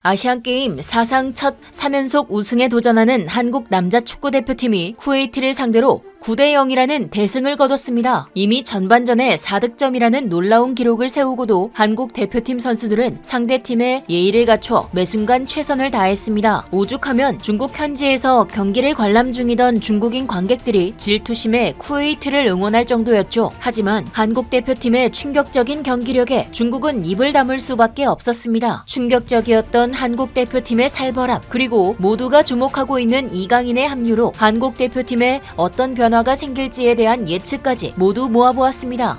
아시안게임 사상 첫 3연속 우승에 도전하는 한국 남자 축구대표팀이 쿠웨이트를 상대로 9대0이라는 대승을 거뒀습니다. 이미 전반전에 4득점이라는 놀라운 기록을 세우고도 한국 대표팀 선수들은 상대팀에 예의를 갖춰 매순간 최선을 다했습니다. 오죽하면 중국 현지에서 경기를 관람 중이던 중국인 관객들이 질투심에 쿠웨이트를 응원할 정도였죠. 하지만 한국 대표팀의 충격적인 경기력에 중국은 입을 다물 수밖에 없었습니다. 충격적이었던 한국 대표팀의 살벌함, 그리고 모두가 주목하고 있는 이강인의 합류로 한국 대표팀에 어떤 변화가 생길지에 대한 예측까지 모두 모아보았습니다.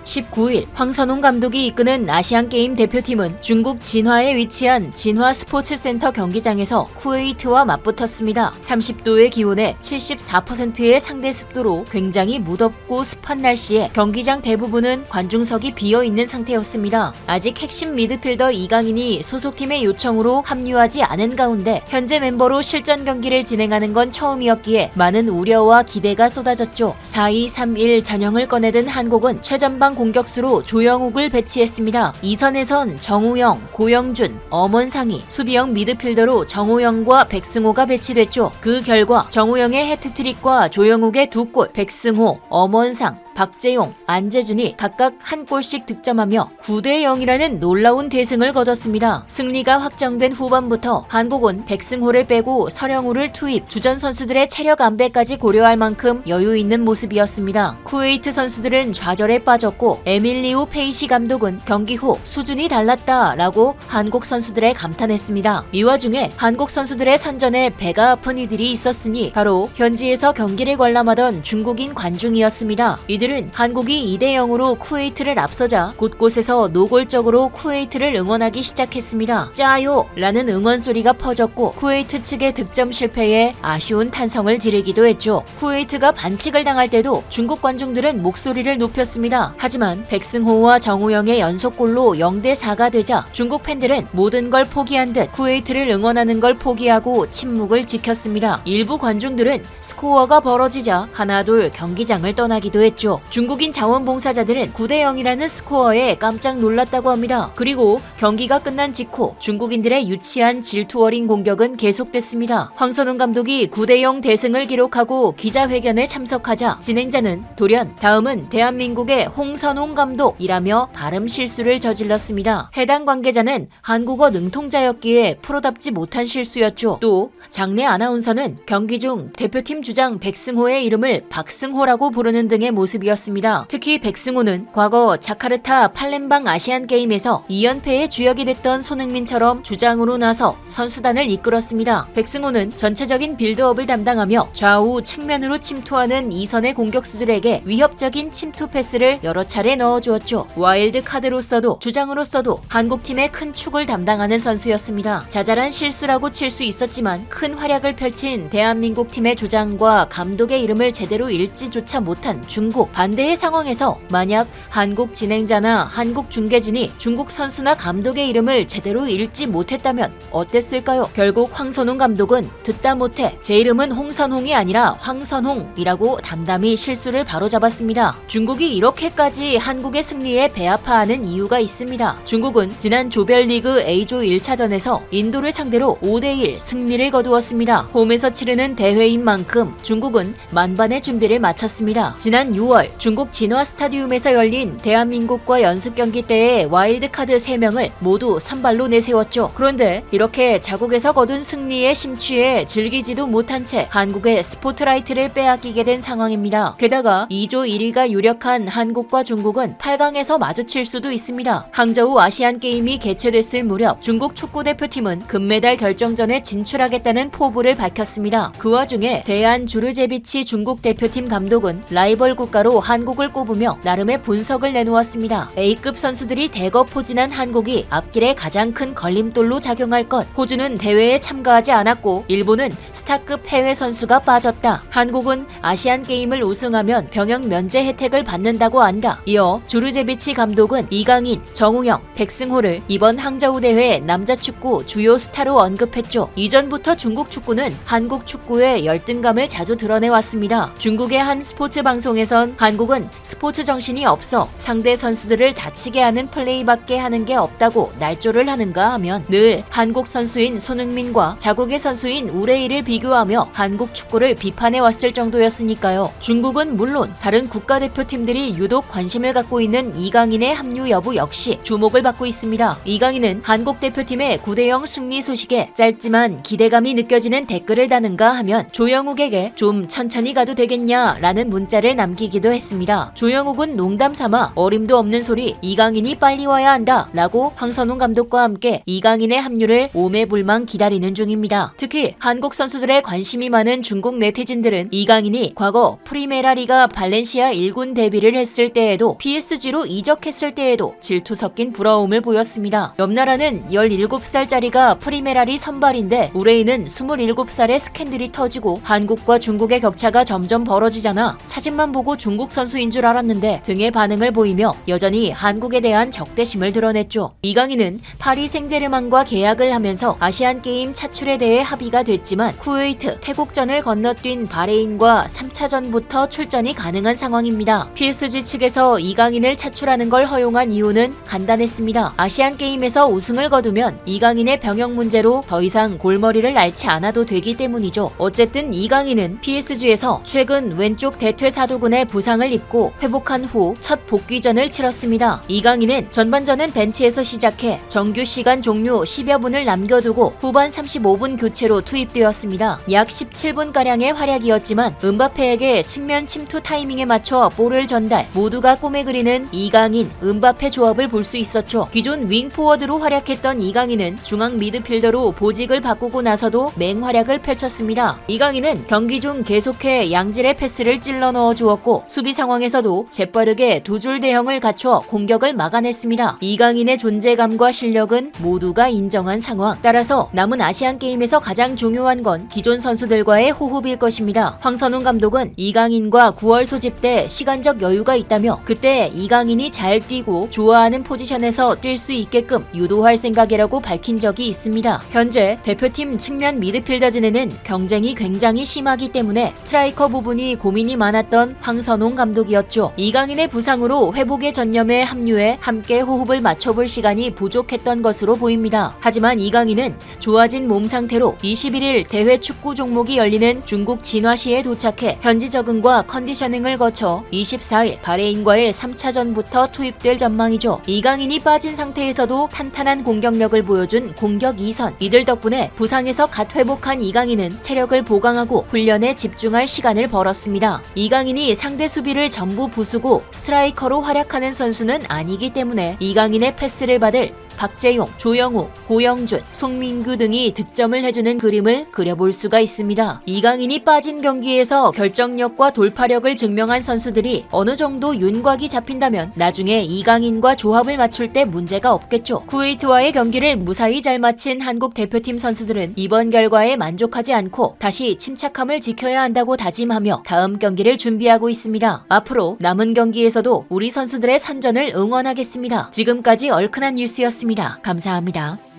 19일 황선홍 감독이 이끄는 아시안게임 대표팀은 중국 진화에 위치한 진화 스포츠센터 경기장에서 쿠웨이트와 맞붙었습니다. 30도의 기온에 74%의 상대 습도로 굉장히 무덥고 습한 날씨에 경기장 대부분은 관중석이 비어있는 상태였습니다. 아직 핵심 미드필더 이강인이 소속팀의 요청으로 합류하지 않은 가운데 현재 멤버로 실전 경기를 진행하는 건 처음이었기에 많은 우려와 기대가 쏟아졌죠. 4-2-3-1 전형을 꺼내든 한국은 최전방 공격수로 조영욱을 배치했습니다. 2선에선 정우영, 고영준, 엄원상이, 수비형 미드필더로 정우영과 백승호가 배치됐죠. 그 결과 정우영의 해트트릭과 조영욱의 2골, 백승호, 엄원상, 박재용, 안재준이 각각 한 골씩 득점하며 9대0이라는 놀라운 대승을 거뒀습니다. 승리가 확정된 후반부터 한국은 백승호를 빼고 서령우를 투입, 주전 선수들의 체력 안배까지 고려할 만큼 여유 있는 모습이었습니다. 쿠웨이트 선수들은 좌절에 빠졌고 에밀리우 페이시 감독은 경기 후 수준이 달랐다라고 한국 선수들에 감탄했습니다. 이 와중에 한국 선수들의 선전에 배가 아픈 이들이 있었으니 바로 현지에서 경기를 관람하던 중국인 관중이었습니다. 이들은 한국이 2대0으로 쿠웨이트를 앞서자 곳곳에서 노골적으로 쿠웨이트를 응원하기 시작했습니다. 짜요! 라는 응원 소리가 퍼졌고 쿠웨이트 측의 득점 실패에 아쉬운 탄성을 지르기도 했죠. 쿠웨이트가 반칙을 당할 때도 중국 관중들은 목소리를 높였습니다. 하지만 백승호와 정우영의 연속골로 0대4가 되자 중국 팬들은 모든 걸 포기한 듯 쿠웨이트를 응원하는 걸 포기하고 침묵을 지켰습니다. 일부 관중들은 스코어가 벌어지자 하나둘 경기장을 떠나기도 했죠. 중국인 자원봉사자들은 9대0이라는 스코어에 깜짝 놀랐다고 합니다. 그리고 경기가 끝난 직후 중국인들의 유치한 질투 어린 공격은 계속됐습니다. 황선홍 감독이 9대0 대승을 기록하고 기자회견에 참석하자 진행자는 돌연 다음은 대한민국의 홍선홍 감독이라며 발음 실수를 저질렀습니다. 해당 관계자는 한국어 능통자였기에 프로답지 못한 실수였죠. 또 장내 아나운서는 경기 중 대표팀 주장 백승호의 이름을 박승호라고 부르는 등의 모습이었습니다. 특히 백승호는 과거 자카르타 팔렘방 아시안게임에서 2연패의 주역이 됐던 손흥민처럼 주장으로 나서 선수단을 이끌었습니다. 백승호는 전체적인 빌드업을 담당하며 좌우 측면으로 침투하는 2선의 공격수들에게 위협적인 침투 패스를 여러 차례 넣어주었죠. 와일드 카드로서도 주장으로서도 한국팀의 큰 축을 담당하는 선수였습니다. 자잘한 실수라고 칠 수 있었지만 큰 활약을 펼친 대한민국 팀의 주장과 감독의 이름을 제대로 읽지조차 못한 중국. 반대의 상황에서 만약 한국 진행자나 한국 중계진이 중국 선수나 감독의 이름을 제대로 읽지 못했다면 어땠을까요? 결국 황선홍 감독은 듣다 못해 제 이름은 홍선홍이 아니라 황선홍이라고 담담히 실수를 바로잡았습니다. 중국이 이렇게까지 한국의 승리에 배아파하는 이유가 있습니다. 중국은 지난 조별리그 A조 1차전에서 인도를 상대로 5대1 승리를 거두었습니다. 홈에서 치르는 대회인 만큼 중국은 만반의 준비를 마쳤습니다. 지난 6월 중국 진화 스타디움에서 열린 대한민국과 연습 경기 때의 와일드카드 3명을 모두 선발로 내세웠죠. 그런데 이렇게 자국에서 거둔 승리에 심취해 즐기지도 못한 채 한국의 스포트라이트를 빼앗기게 된 상황입니다. 게다가 2조 1위가 유력한 한국과 중국은 8강에서 마주칠 수도 있습니다. 항저우 아시안게임이 개최됐을 무렵 중국 축구대표팀은 금메달 결정전에 진출하겠다는 포부를 밝혔습니다. 그 와중에 대한 주르제비치 중국 대표팀 감독은 라이벌 국가로 한국을 꼽으며 나름의 분석을 내놓았습니다. A급 선수들이 대거 포진한 한국이 앞길에 가장 큰 걸림돌로 작용할 것. 호주는 대회에 참가하지 않았고 일본은 스타급 해외 선수가 빠졌다. 한국은 아시안게임을 우승하면 병역 면제 혜택을 받는다고 안다. 이어 주르제비치 감독은 이강인, 정우영, 백승호를 이번 항저우 대회 남자축구 주요 스타로 언급했죠. 이전부터 중국 축구는 한국 축구의 열등감을 자주 드러내왔습니다. 중국의 한 스포츠 방송에선 한국은 스포츠 정신이 없어 상대 선수들을 다치게 하는 플레이밖에 하는 게 없다고 날조를 하는가 하면 늘 한국 선수인 손흥민과 자국의 선수인 우레이를 비교하며 한국 축구를 비판해왔을 정도였으니까요. 중국은 물론 다른 국가대표팀들이 유독 관심을 갖고 있는 이강인의 합류 여부 역시 주목을 받고 있습니다. 이강인은 한국 대표팀의 9대0 승리 소식에 짧지만 기대감이 느껴지는 댓글을 다는가 하면 조영욱에게 좀 천천히 가도 되겠냐 라는 문자를 남기기도 했습니다. 조영욱은 농담 삼아 어림도 없는 소리 이강인이 빨리 와야 한다 라고 황선홍 감독과 함께 이강인의 합류를 오매불망 기다리는 중입니다. 특히 한국 선수들의 관심이 많은 중국 네티즌들은 이강인이 과거 프리메라 리가 발렌시아 1군 데뷔를 했을 때에도 PSG로 이적했을 때에도 질투 섞인 부러움을 보였습니다. 옆 나라는 17살짜리가 프리메라리 선발인데 우레이는 27살의 스캔들이 터지고 한국과 중국의 격차가 점점 벌어지잖아. 사진만 보고 중국 선수인 줄 알았는데 등의 반응을 보이며 여전히 한국에 대한 적대심을 드러냈죠. 이강인은 파리 생제르맹과 계약을 하면서 아시안게임 차출에 대해 합의가 됐지만 쿠웨이트, 태국전을 건너뛴 바레인과 3차전부터 출전이 가능한 상황입니다. PSG 측에서 이강인을 차출하는 걸 허용한 이유는 간단했습니다. 아시안게임에서 우승을 거두면 이강인의 병역 문제로 더 이상 골머리를 앓지 않아도 되기 때문이죠. 어쨌든 이강인은 PSG에서 최근 왼쪽 대퇴사두근의 부상을 입고 회복한 후 첫 복귀전을 치렀습니다. 이강인은 전반전은 벤치에서 시작해 정규 시간 종료 10여 분을 남겨두고 후반 35분 교체로 투입되었습니다. 약 17분가량의 활약이었지만 음바페에게 측면 침투 타이밍에 맞춰 볼을 전달, 모두가 꿈에 그리는 이강인, 음바페 조합을 볼 수 있었죠. 기존 윙포워드로 활약했던 이강인은 중앙 미드필더로 보직을 바꾸고 나서도 맹활약을 펼쳤습니다. 이강인은 경기 중 계속해 양질의 패스를 찔러 넣어 주었고 수비 상황에서도 재빠르게 두 줄 대형을 갖춰 공격을 막아냈습니다. 이강인의 존재감과 실력은 모두가 인정한 상황. 따라서 남은 아시안게임에서 가장 중요한 건 기존 선수들과의 호흡일 것입니다. 황선홍 감독은 이강인과 9월 소집 때 시간적 여유가 있다며 그때 이강인이 잘 뛰고 좋아하는 포지션에서 뛸 수 있게끔 유도할 생각이라고 밝힌 적이 있습니다. 현재 대표팀 측면 미드필더진에는 경쟁이 굉장히 심하기 때문에 스트라이커 부분이 고민이 많았던 황선홍 감독이었죠. 이강인의 부상으로 회복에 전념해 합류해 함께 호흡을 맞춰볼 시간이 부족했던 것으로 보입니다. 하지만 이강인은 좋아진 몸 상태로 21일 대회 축구 종목이 열리는 중국 진화시에 도착해 현지 적응과 컨디셔닝을 거쳐 24일 바레인과의 3차전부터 투입될 전망이죠. 이강인이 빠진 상태에서도 탄탄한 공격력을 보여준 공격 2선. 이들 덕분에 부상에서 갓 회복한 이강인은 체력을 보강하고 훈련에 집중할 시간을 벌었습니다. 이강인이 상대 수비를 전부 부수고 스트라이커로 활약하는 선수는 아니기 때문에 이강인의 패스를 받을 박재용, 조영욱, 고영준, 송민규 등이 득점을 해주는 그림을 그려볼 수가 있습니다. 이강인이 빠진 경기에서 결정력과 돌파력을 증명한 선수들이 어느 정도 윤곽이 잡힌다면 나중에 이강인과 조합을 맞출 때 문제가 없겠죠. 쿠웨이트와의 경기를 무사히 잘 마친 한국 대표팀 선수들은 이번 결과에 만족하지 않고 다시 침착함을 지켜야 한다고 다짐하며 다음 경기를 준비하고 있습니다. 앞으로 남은 경기에서도 우리 선수들의 선전을 응원하겠습니다. 지금까지 얼큰한 뉴스였습니다. 감사합니다.